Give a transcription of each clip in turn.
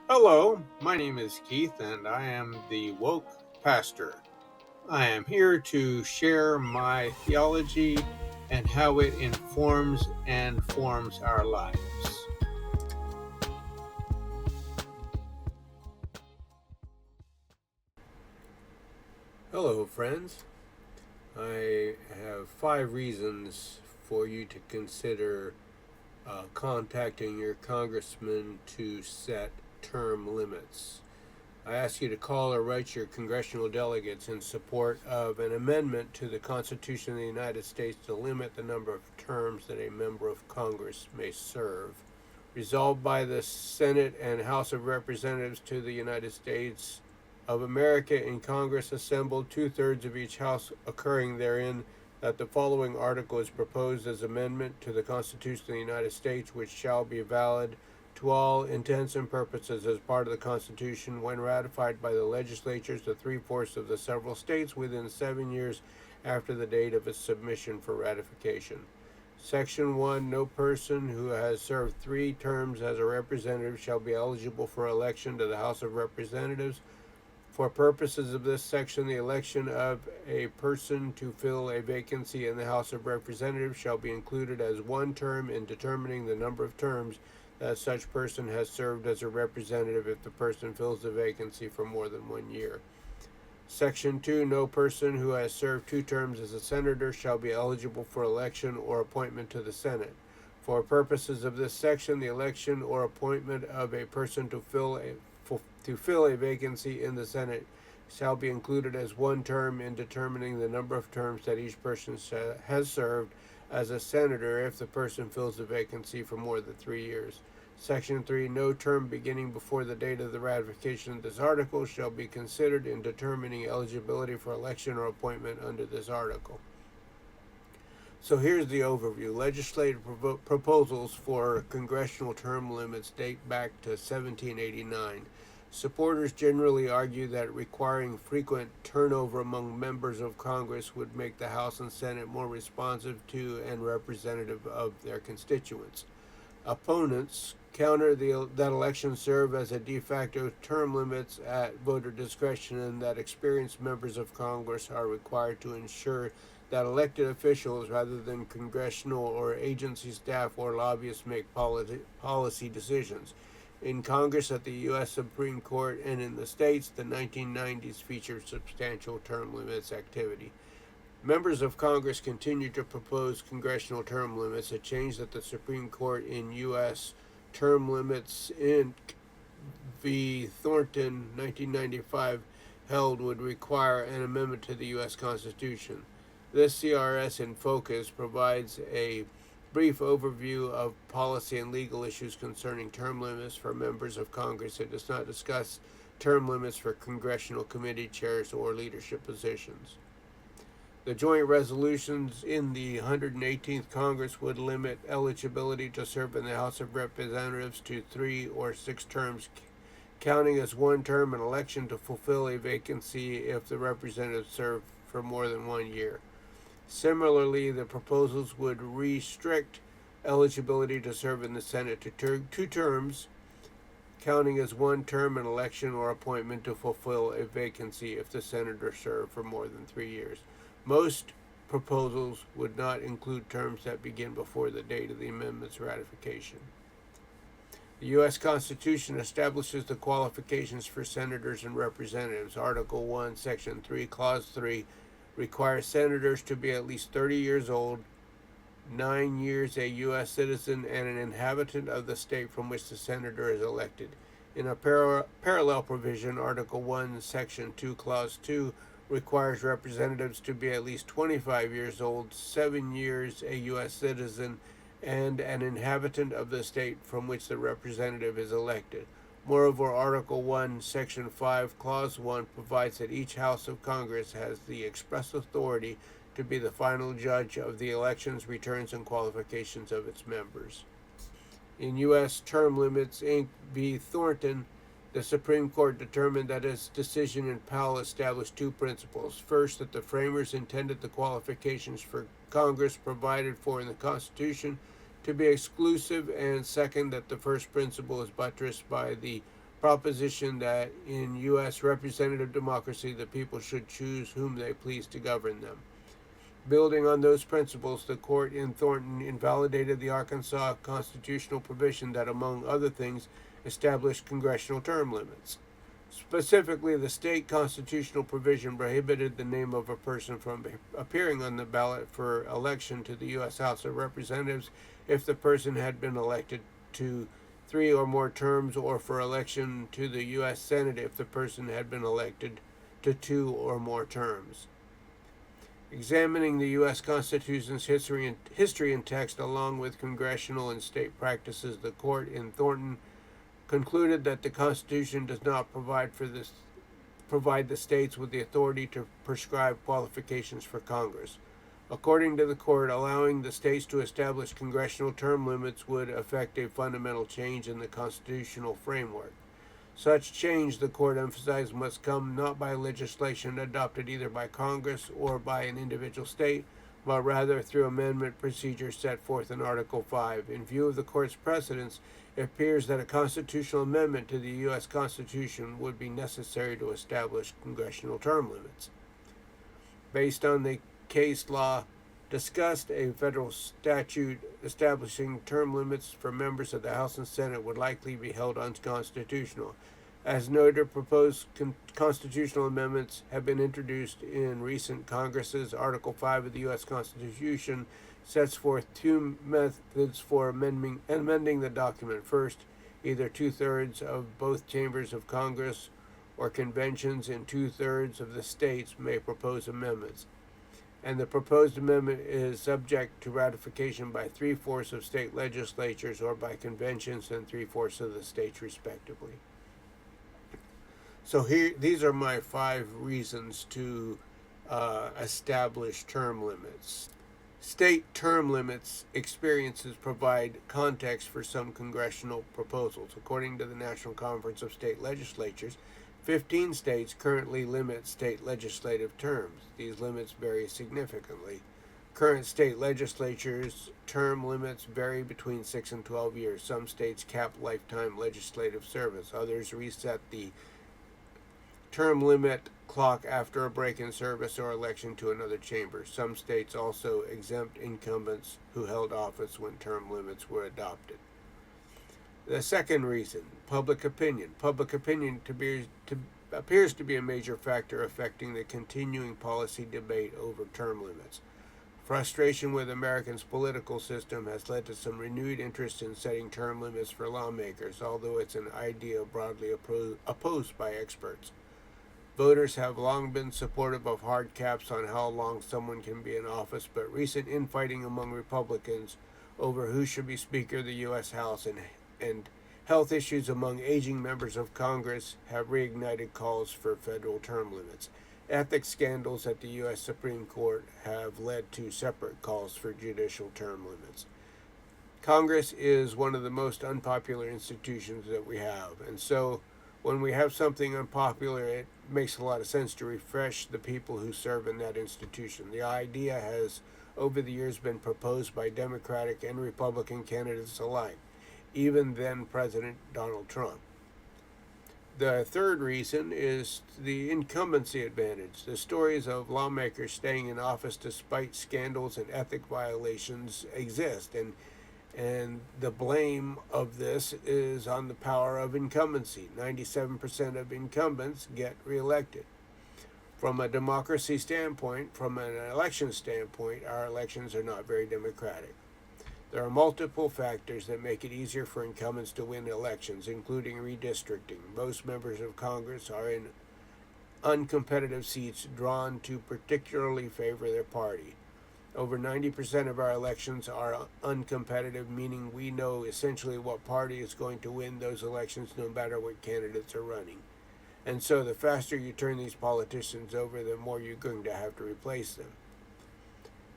Hello, my name is Keith and I am the Woke Pastor. I am here to share my theology and how it informs and forms our lives. Hello, friends. I have 5 reasons for you to consider contacting your congressman to set term limits. I ask you to call or write your congressional delegates in support of an amendment to the Constitution of the United States to limit the number of terms that a member of Congress may serve. Resolved by the Senate and House of Representatives to the United States of America in Congress assembled, 2/3 of each house occurring therein, that the following article is proposed as amendment to the Constitution of the United States, which shall be valid to all intents and purposes as part of the Constitution when ratified by the legislatures of 3/4 of the several states within 7 years after the date of its submission for ratification. Section 1. No person who has served 3 terms as a representative shall be eligible for election to the House of Representatives. For purposes of this section, the election of a person to fill a vacancy in the House of Representatives shall be included as one term in determining the number of terms that such person has served as a representative if the person fills the vacancy for more than 1 year. Section 2. No person who has served 2 terms as a senator shall be eligible for election or appointment to the Senate. For purposes of this section, the election or appointment of a person to fill a vacancy in the Senate shall be included as one term in determining the number of terms that each person has served as a senator if the person fills the vacancy for more than 3 years. Section 3. No term beginning before the date of the ratification of this article shall be considered in determining eligibility for election or appointment under this article. So here's the overview. Legislative proposals for congressional term limits date back to 1789. Supporters generally argue that requiring frequent turnover among members of Congress would make the House and Senate more responsive to and representative of their constituents. Opponents counter that elections serve as a de facto term limits at voter discretion and that experienced members of Congress are required to ensure that elected officials, rather than congressional or agency staff or lobbyists, make policy decisions. In Congress, at the U.S. Supreme Court, and in the states, the 1990s featured substantial term limits activity. Members of Congress continue to propose congressional term limits, a change that the Supreme Court in U.S. Term Limits Inc. v. Thornton, 1995, held would require an amendment to the U.S. Constitution. This CRS in Focus provides a brief overview of policy and legal issues concerning term limits for members of Congress. It does not discuss term limits for congressional committee chairs or leadership positions. The joint resolutions in the 118th Congress would limit eligibility to serve in the House of Representatives to 3 or 6 terms, counting as one term an election to fulfill a vacancy if the representative served for more than 1 year. Similarly, the proposals would restrict eligibility to serve in the Senate to 2 terms, counting as one term an election or appointment to fulfill a vacancy if the senator served for more than 3 years. Most proposals would not include terms that begin before the date of the amendment's ratification. The U.S. Constitution establishes the qualifications for senators and representatives. Article 1, Section 3, Clause 3 requires senators to be at least 30 years old, 9 years a U.S. citizen, and an inhabitant of the state from which the senator is elected. In a parallel provision, Article 1, Section 2, Clause 2 requires representatives to be at least 25 years old, 7 years a U.S. citizen, and an inhabitant of the state from which the representative is elected. Moreover, Article 1, Section 5, Clause 1 provides that each House of Congress has the express authority to be the final judge of the elections, returns, and qualifications of its members. In U.S. Term Limits Inc. v. Thornton, the Supreme Court determined that its decision in Powell established 2 principles. First, that the framers intended the qualifications for Congress provided for in the Constitution to be exclusive, and second, that the first principle is buttressed by the proposition that in U.S. representative democracy, the people should choose whom they please to govern them. Building on those principles, the court in Thornton invalidated the Arkansas constitutional provision that, among other things, established congressional term limits. Specifically, the state constitutional provision prohibited the name of a person from appearing on the ballot for election to the U.S. House of Representatives if the person had been elected to 3 or more terms, or for election to the U.S. Senate if the person had been elected to 2 or more terms. Examining the U.S. Constitution's history and text, along with congressional and state practices, the court in Thornton concluded that the Constitution does not provide the states with the authority to prescribe qualifications for Congress. According to the court, allowing the states to establish congressional term limits would affect a fundamental change in the constitutional framework. Such change, the court emphasized, must come not by legislation adopted either by Congress or by an individual state, but rather through amendment procedures set forth in Article 5. In view of the court's precedents, it appears that a constitutional amendment to the U.S. Constitution would be necessary to establish congressional term limits. Based on the case law discussed, a federal statute establishing term limits for members of the House and Senate would likely be held unconstitutional. As noted, proposed constitutional amendments have been introduced in recent Congresses. Article 5 of the U.S. Constitution sets forth 2 methods for amending the document. First, either 2/3 of both chambers of Congress or conventions in 2/3 of the states may propose amendments, and the proposed amendment is subject to ratification by 3/4 of state legislatures or by conventions and 3/4 of the states respectively. So these are my 5 reasons to establish term limits. State term limits experiences provide context for some congressional proposals. According to the National Conference of State Legislatures, 15 states currently limit state legislative terms. These limits vary significantly. Current state legislatures' term limits vary between 6 and 12 years. Some states cap lifetime legislative service. Others reset the term limit clock after a break in service or election to another chamber. Some states also exempt incumbents who held office when term limits were adopted. The second reason, public opinion. Public opinion appears to be a major factor affecting the continuing policy debate over term limits. Frustration with Americans' political system has led to some renewed interest in setting term limits for lawmakers, although it's an idea broadly opposed by experts. Voters have long been supportive of hard caps on how long someone can be in office, but recent infighting among Republicans over who should be Speaker of the U.S. House and health issues among aging members of Congress have reignited calls for federal term limits. Ethics scandals at the U.S. Supreme Court have led to separate calls for judicial term limits. Congress is one of the most unpopular institutions that we have, and so when we have something unpopular, it makes a lot of sense to refresh the people who serve in that institution. The idea has, over the years, been proposed by Democratic and Republican candidates alike, even then President Donald Trump. The third reason is the incumbency advantage. The stories of lawmakers staying in office despite scandals and ethic violations exist, and the blame of this is on the power of incumbency. 97% of incumbents get reelected. From a democracy standpoint, from an election standpoint, our elections are not very democratic. There are multiple factors that make it easier for incumbents to win elections, including redistricting. Most members of Congress are in uncompetitive seats drawn to particularly favor their party. Over 90% of our elections are uncompetitive, meaning we know essentially what party is going to win those elections no matter what candidates are running. And so the faster you turn these politicians over, the more you're going to have to replace them.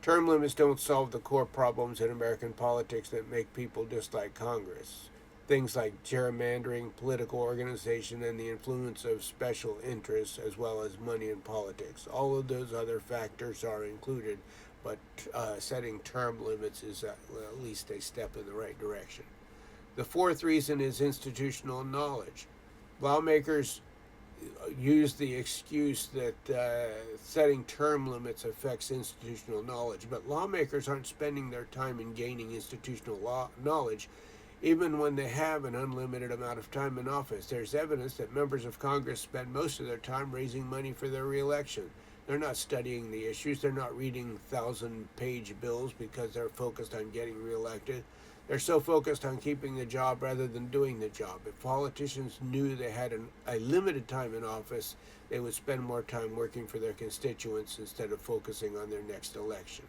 Term limits don't solve the core problems in American politics that make people dislike Congress. Things like gerrymandering, political organization, and the influence of special interests, as well as money in politics. All of those other factors are included, but setting term limits is at least a step in the right direction. The fourth reason is institutional knowledge. Lawmakers use the excuse that setting term limits affects institutional knowledge, but lawmakers aren't spending their time in gaining institutional knowledge. Even when they have an unlimited amount of time in office, there's evidence that members of Congress spend most of their time raising money for their reelection. They're not studying the issues. They're not reading 1,000-page bills because they're focused on getting reelected. They're so focused on keeping the job rather than doing the job. If politicians knew they had a limited time in office, they would spend more time working for their constituents instead of focusing on their next election.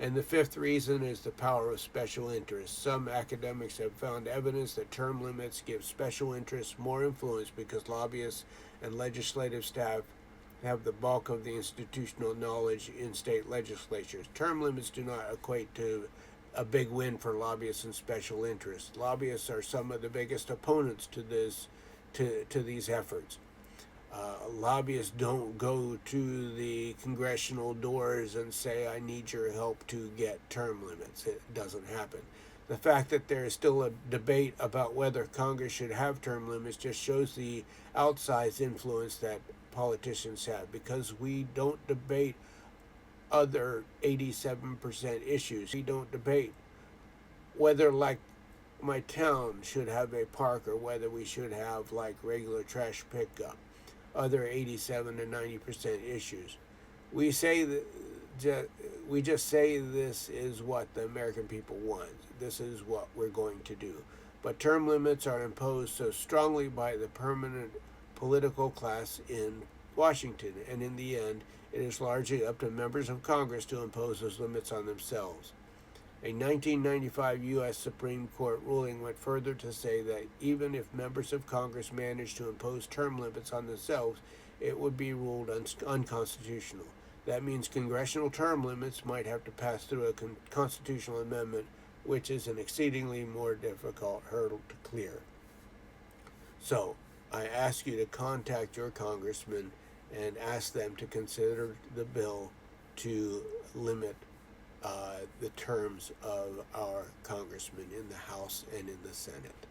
And the fifth reason is the power of special interests. Some academics have found evidence that term limits give special interests more influence because lobbyists and legislative staff have the bulk of the institutional knowledge in state legislatures. Term limits do not equate to a big win for lobbyists and special interests. Lobbyists are some of the biggest opponents to these efforts. Lobbyists don't go to the congressional doors and say, I need your help to get term limits. It doesn't happen. The fact that there is still a debate about whether Congress should have term limits just shows the outsized influence that politicians have, because we don't debate other 87% issues. We don't debate whether, like, my town should have a park or whether we should have, like, regular trash pickup. Other 87 to 90% issues. We say that we just say this is what the American people want. This is what we're going to do. But term limits are imposed so strongly by the permanent political class in Washington, and in the end, it is largely up to members of Congress to impose those limits on themselves. A 1995 U.S. Supreme Court ruling went further to say that even if members of Congress managed to impose term limits on themselves, it would be ruled unconstitutional. That means congressional term limits might have to pass through a constitutional amendment, which is an exceedingly more difficult hurdle to clear. So, I ask you to contact your congressman and ask them to consider the bill to limit the terms of our congressmen in the House and in the Senate.